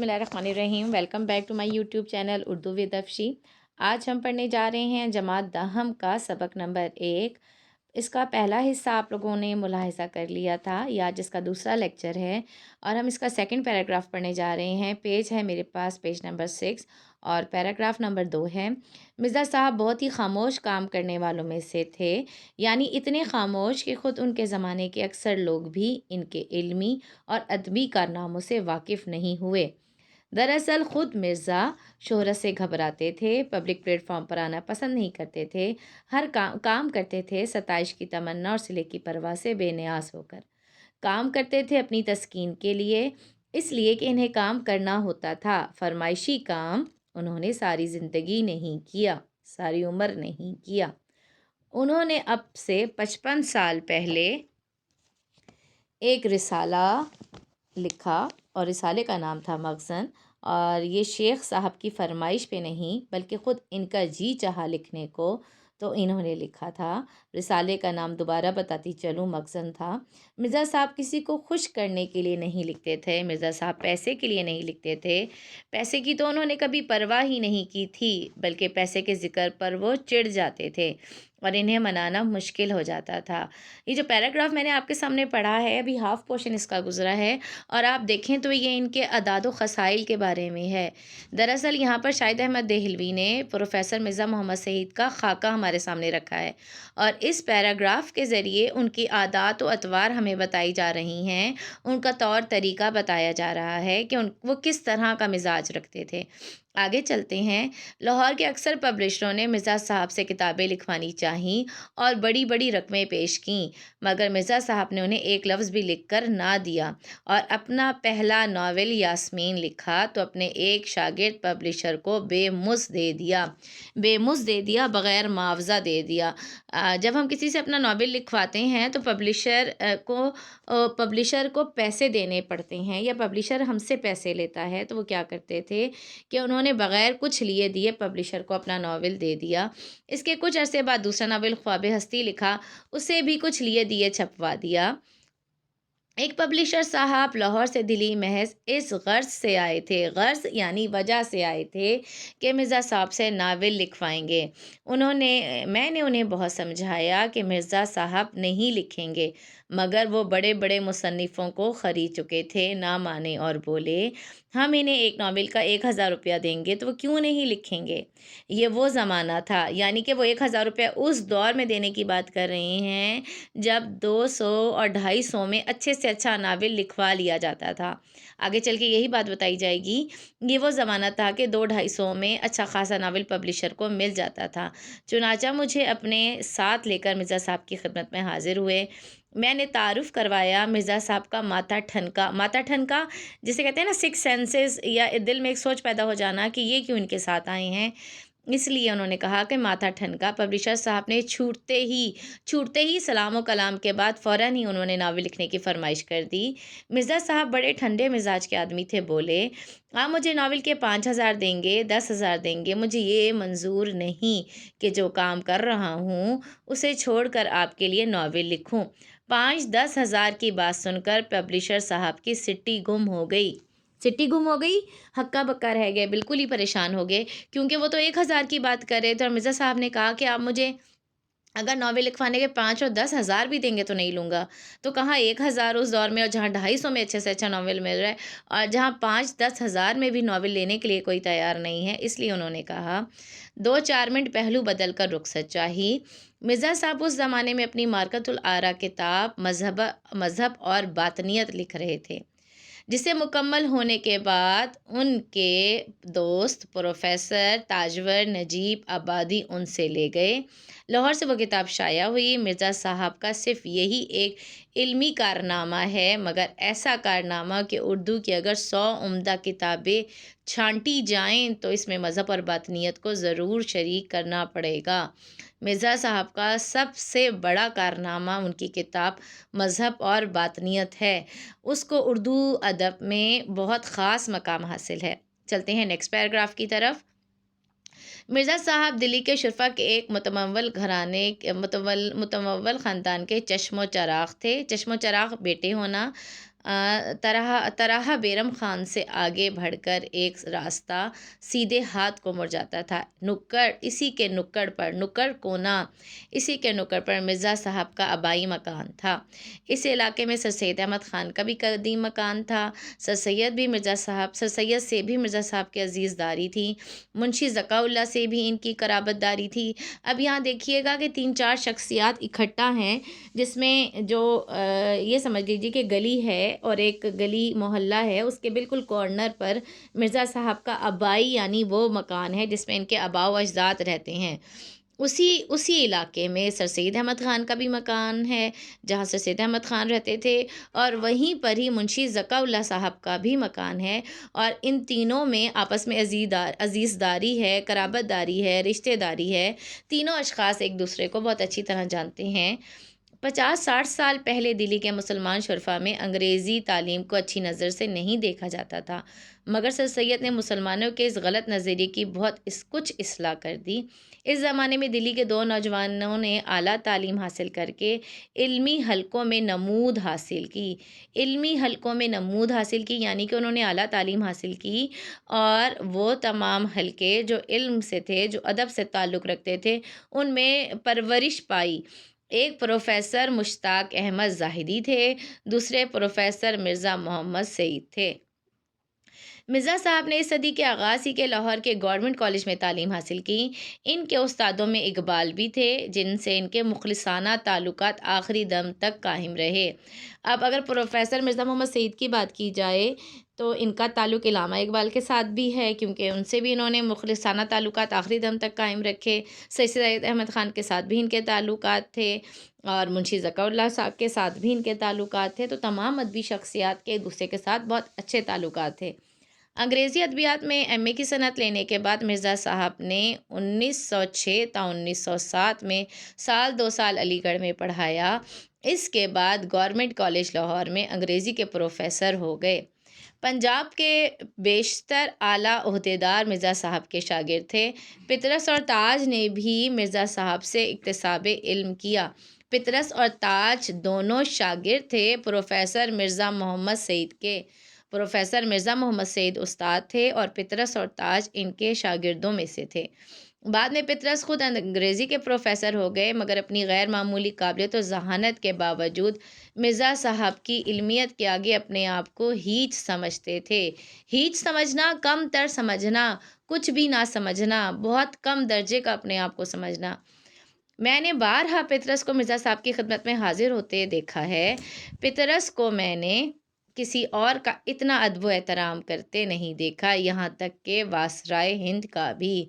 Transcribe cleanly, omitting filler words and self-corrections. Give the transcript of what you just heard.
बिस्मिल्लाहिर्रहमानिर्रहीम। Welcome back to my YouTube channel Urdu with Afshi. आज हम पढ़ने जा रहे हैं जमात दहम का सबक नंबर 1। इसका पहला हिस्सा आप लोगों ने मुलाहिज़ा कर लिया था, या जिसका दूसरा लेक्चर है, और हम इसका सेकंड पैराग्राफ पढ़ने जा रहे हैं। पेज है मेरे पास पेज नंबर 6 और पैराग्राफ नंबर 2 है। मिर्ज़ा साहब बहुत ही खामोश काम करने वालों में से थे, यानी इतने खामोश कि ख़ुद उनके ज़माने के अक्सर लोग भी इनके इल्मी और अदबी कारनामों से वाकिफ़ नहीं हुए। दरअसल ख़ुद मिर्ज़ा शोहरत से घबराते थे, पब्लिक प्लेटफॉर्म पर आना पसंद नहीं करते थे, हर काम करते थे सताइश की तमन्ना और सिले की परवाह से बेनियाज होकर। काम करते थे अपनी तस्कीन के लिए, इसलिए कि इन्हें काम करना होता था। फरमाइशी काम उन्होंने सारी ज़िंदगी नहीं किया, सारी उम्र नहीं किया। उन्होंने अब से 55 साल पहले एक रिसाला लिखा और रिसाले का नाम था मखज़न, और ये शेख साहब की फरमाइश पे नहीं बल्कि ख़ुद इनका जी चाहा लिखने को तो इन्होंने लिखा था। रिसाले का नाम दोबारा बताती चलूँ मखज़न था। मिर्ज़ा साहब किसी को खुश करने के लिए नहीं लिखते थे, मिर्ज़ा साहब पैसे के लिए नहीं लिखते थे। पैसे की तो उन्होंने कभी परवाह ही नहीं की थी, बल्कि पैसे के ज़िक्र पर वो चिढ़ जाते थे और इन्हें मनाना मुश्किल हो जाता था। ये जो पैराग्राफ मैंने आपके सामने पढ़ा है, अभी हाफ़ पोर्शन इसका गुज़रा है, और आप देखें तो ये इनके अदाद व ख़साइल के बारे में है। दरअसल यहाँ पर शाहिद अहमद देहलवी ने प्रोफ़ेसर मिर्ज़ा मोहम्मद सईद का खाका हमारे सामने रखा है, और इस पैराग्राफ के ज़रिए उनकी आदात व अतवार हमें बताई जा रही हैं, उनका तौर तरीक़ा बताया जा रहा है कि वो किस तरह का मिजाज रखते थे। आगे चलते हैं। लाहौर के अक्सर पब्लिशरों ने मिर्ज़ा साहब से किताबें लिखवानी चाहीं और बड़ी बड़ी रकमें पेश कीं, मगर मिर्ज़ा साहब ने उन्हें एक लफ्ज़ भी लिख कर ना दिया, और अपना पहला नावल यास्मीन लिखा तो अपने एक शागिर्द पब्लिशर को बेमुज़ दे दिया, बग़ैर मुआवज़ा दे दिया। जब हम किसी से अपना नावल लिखवाते हैं तो पब्लिशर को पैसे देने पड़ते हैं, या पब्लिशर हमसे पैसे लेता है, तो वो क्या करते थे कि उन्होंने बग़ैर कुछ लिए दिए पब्लिशर को अपना नावल दे दिया। इसके कुछ अरसे बाद दूसरा नावल ख्वाब हस्ती लिखा, उसे भी कुछ लिए दिए छपवा दिया। एक पब्लिशर साहब लाहौर से दिल्ली महज इस गर्ज से आए थे, गर्ज यानी वजह से आए थे कि मिर्ज़ा साहब से नावल लिखवाएंगे। मैंने उन्हें बहुत समझाया कि मिर्ज़ा साहब नहीं लिखेंगे, मगर वो बड़े बड़े मुसन्निफ़ों को ख़रीद चुके थे, ना माने और बोले हम इन्हें एक नावल का 1000 रुपया देंगे तो वो क्यों नहीं लिखेंगे। ये वो ज़माना था, यानी कि वो 1000 रुपया उस दौर में देने की बात कर रहे हैं जब 200 और 250 में अच्छे से अच्छा नावल लिखवा लिया जाता था। आगे चल के यही बात बताई जाएगी। ये वो ज़माना था कि 200-250 में अच्छा खासा नावल पब्लिशर को मिल जाता था। चुनाचा मुझे अपने साथ लेकर मिर्ज़ा साहब की खिदमत में हाज़िर हुए। मैंने तारुफ़ करवाया मिर्ज़ा साहब का माथा ठनका जिसे कहते हैं ना, सिक्स सेंसेस, या दिल में एक सोच पैदा हो जाना कि ये क्यों इनके साथ आए हैं, इसलिए उन्होंने कहा कि माथा ठनका। पब्लिशर साहब ने छूटते ही सलाम व कलाम के बाद फ़ौरन ही उन्होंने नावल लिखने की फ़रमाइश कर दी। मिर्ज़ा साहब बड़े ठंडे मिजाज के आदमी थे, बोले आप मुझे नावल के 5000 देंगे, 10,000 देंगे, मुझे ये मंजूर नहीं कि जो काम कर रहा हूँ उसे छोड़कर आपके लिए नावल लिखूँ। 5-10 हज़ार की बात सुनकर पब्लिशर साहब की सिट्टी गुम हो गई, हक्का बक्का रह गए, बिल्कुल ही परेशान हो गए, क्योंकि वो तो 1000 की बात कर रहे थे, और मिर्ज़ा साहब ने कहा कि आप मुझे अगर नावल लिखवाने के 5 और 10 हज़ार भी देंगे तो नहीं लूँगा। तो कहाँ 1000 उस दौर में, और जहाँ 250 में अच्छे से अच्छा नावल मिल रहा है, और जहाँ 5-10 हज़ार में भी नावल लेने के लिए कोई तैयार नहीं है। इसलिए उन्होंने कहा 2-4 मिनट पहलू बदल कर रुखसत चाहिए। मिर्ज़ा साहब उस ज़माने में अपनी मारकतुल आरा किताब मज़हब और बातनियत लिख रहे थे, जिसे मुकम्मल होने के बाद उनके दोस्त प्रोफ़ेसर ताजवर नजीब आबादी उनसे ले गए। लाहौर से वो किताब शाया हुई। मिर्ज़ा साहब का सिर्फ़ यही एक इल्मी कारनामा है, मगर ऐसा कारनामा कि उर्दू की अगर 100 उम्दा किताबें छांटी जाएं तो इसमें मज़हब और बातनियत को ज़रूर शरीक करना पड़ेगा। मिर्ज़ा साहब का सबसे बड़ा कारनामा उनकी किताब मज़हब और बातनियत है। उसको उर्दू अदब में बहुत ख़ास मकाम हासिल है। चलते हैं नेक्स्ट पैराग्राफ की तरफ। मिर्ज़ा साहब दिल्ली के शुरफा के एक मुतमव्वल ख़ानदान के चश्मो चराग़ थे। चश्मो चराग़ बेटे होना, طرح بیرم خان سے آگے بڑھ کر ایک راستہ سیدھے ہاتھ کو مڑ جاتا تھا۔ نکڑ کونا اسی کے نکڑ پر مرزا صاحب کا آبائی مکان تھا۔ اس علاقے میں سر سید احمد خان کا بھی قدیم مکان تھا۔ سر سید سے بھی مرزا صاحب کی عزیز داری تھی۔ منشی ذکاء اللہ سے بھی ان کی قرابت داری تھی۔ اب یہاں دیکھیے گا کہ 3-4 شخصیات اکٹھا ہیں، جس میں جو یہ سمجھ لیجیے کہ گلی ہے اور ایک گلی محلہ ہے، اس کے بالکل کارنر پر مرزا صاحب کا آبائی یعنی وہ مکان ہے جس میں ان کے آباء و اجداد رہتے ہیں۔ اسی علاقے میں سر سید احمد خان کا بھی مکان ہے جہاں سر سید احمد خان رہتے تھے، اور وہیں پر ہی منشی ذکاء اللہ صاحب کا بھی مکان ہے، اور ان تینوں میں آپس میں عزیز داری ہے، قرابت داری ہے، رشتہ داری ہے۔ تینوں اشخاص ایک دوسرے کو بہت اچھی طرح جانتے ہیں۔ 50-60 سال پہلے دلی کے مسلمان شرفا میں انگریزی تعلیم کو اچھی نظر سے نہیں دیکھا جاتا تھا، مگر سر سید نے مسلمانوں کے اس غلط نظریے کی کچھ اصلاح کر دی۔ اس زمانے میں دلی کے 2 نوجوانوں نے اعلیٰ تعلیم حاصل کر کے علمی حلقوں میں نمود حاصل کی، یعنی کہ انہوں نے اعلیٰ تعلیم حاصل کی، اور وہ تمام حلقے جو علم سے تھے، جو ادب سے تعلق رکھتے تھے، ان میں پرورش پائی۔ ایک پروفیسر مشتاق احمد زاہدی تھے، دوسرے پروفیسر مرزا محمد سعید تھے۔ مرزا صاحب نے اس صدی کے آغاز ہی کے لاہور کے گورنمنٹ کالج میں تعلیم حاصل کی۔ ان کے استادوں میں اقبال بھی تھے، جن سے ان کے مخلصانہ تعلقات آخری دم تک قائم رہے۔ اب اگر پروفیسر مرزا محمد سعید کی بات کی جائے تو ان کا تعلق علامہ اقبال کے ساتھ بھی ہے، کیونکہ ان سے بھی انہوں نے مخلصانہ تعلقات آخری دم تک قائم رکھے۔ سر سید احمد خان کے ساتھ بھی ان کے تعلقات تھے، اور منشی ذکاء اللہ صاحب کے ساتھ بھی ان کے تعلقات تھے، تو تمام ادبی شخصیات کے ایک دوسرے کے ساتھ بہت اچھے تعلقات تھے۔ انگریزی ادبیات میں ایم اے کی سنعت لینے کے بعد مرزا صاحب نے 1906 تا 1907 میں سال 2 سال علی گڑھ میں پڑھایا۔ اس کے بعد گورنمنٹ کالج لاہور میں انگریزی کے پروفیسر ہو گئے۔ پنجاب کے بیشتر اعلیٰ عہدیدار مرزا صاحب کے شاگرد تھے۔ پطرس اور تاج نے بھی مرزا صاحب سے اکتساب علم کیا۔ پطرس اور تاج دونوں شاگرد تھے پروفیسر مرزا محمد سعید کے۔ پروفیسر مرزا محمد سعید استاد تھے اور پطرس اور تاج ان کے شاگردوں میں سے تھے۔ بعد میں پطرس خود انگریزی کے پروفیسر ہو گئے، مگر اپنی غیر معمولی قابلیت و ذہانت کے باوجود مرزا صاحب کی علمیت کے آگے اپنے آپ کو ہیچ سمجھتے تھے۔ ہیچ سمجھنا، کم تر سمجھنا، کچھ بھی نہ سمجھنا، بہت کم درجے کا اپنے آپ کو سمجھنا۔ میں نے بارہا پطرس کو مرزا صاحب کی خدمت میں حاضر ہوتے دیکھا ہے۔ پطرس کو میں نے کسی اور کا اتنا ادب و احترام کرتے نہیں دیکھا، یہاں تک کہ وائسرائے ہند کا بھی۔